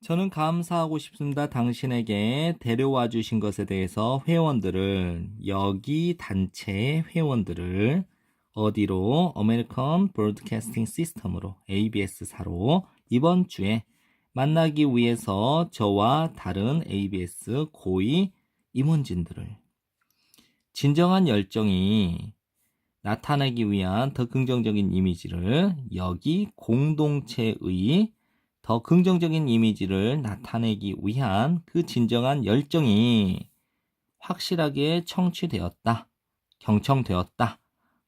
저는 감사하고 싶습니다. 당신에게 데려와 주신 것에 대해서 회원들을, 여기 단체의 회원들을 어디로? 아메리칸 브로드캐스팅 시스템으로, ABS사로 이번 주에 만나기 위해서 저와 다른 ABS 고위 임원진들을 진정한 열정이 나타내기 위한 더 긍정적인 이미지를, 여기 공동체의 더 긍정적인 이미지를 나타내기 위한 그 진정한 열정이 확실하게 청취되었다, 경청되었다.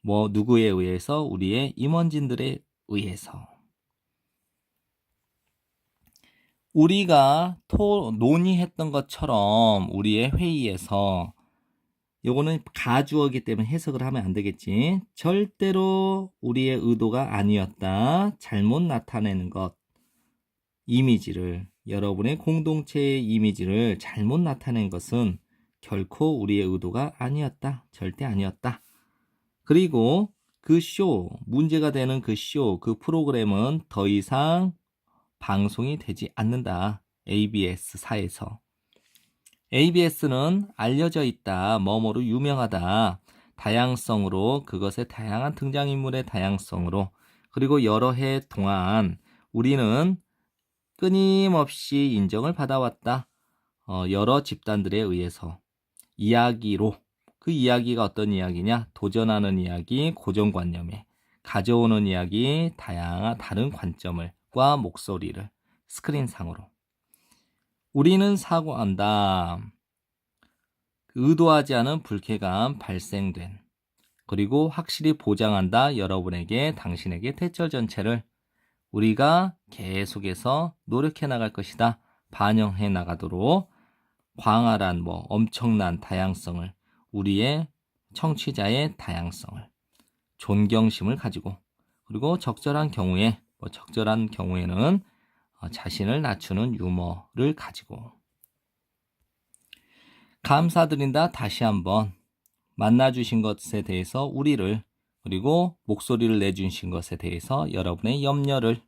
누구에 의해서? 우리의 임원진들에 의해서. 우리가 논의했던 것처럼 우리의 회의에서, 요거는 가주어이기 때문에 해석을 하면 안 되겠지. 절대로 우리의 의도가 아니었다. 잘못 나타내는 것. 이미지를, 여러분의 공동체의 이미지를 잘못 나타낸 것은 결코 우리의 의도가 아니었다. 절대 아니었다. 그리고 그 문제가 되는 그 그 프로그램은 더 이상 방송이 되지 않는다. ABS사에서. ABS는 알려져 있다. 뭐뭐로 유명하다. 다양성으로, 그것의 다양한 등장인물의 다양성으로, 그리고 여러 해 동안 우리는 끊임없이 인정을 받아왔다. 여러 집단들에 의해서. 이야기로. 그 이야기가 어떤 이야기냐? 도전하는 이야기, 고정관념에 가져오는 이야기, 다양한 다른 관점과 목소리를 스크린상으로. 우리는 사고한다. 의도하지 않은 불쾌감 발생된, 그리고 확실히 보장한다. 여러분에게, 당신에게 대절 전체를 우리가 계속해서 노력해 나갈 것이다. 반영해 나가도록 광활한 엄청난 다양성을, 우리의 청취자의 다양성을, 존경심을 가지고, 그리고 적절한 경우에는 자신을 낮추는 유머를 가지고. 감사드린다. 다시 한번 만나주신 것에 대해서 우리를, 그리고 목소리를 내주신 것에 대해서 여러분의 염려를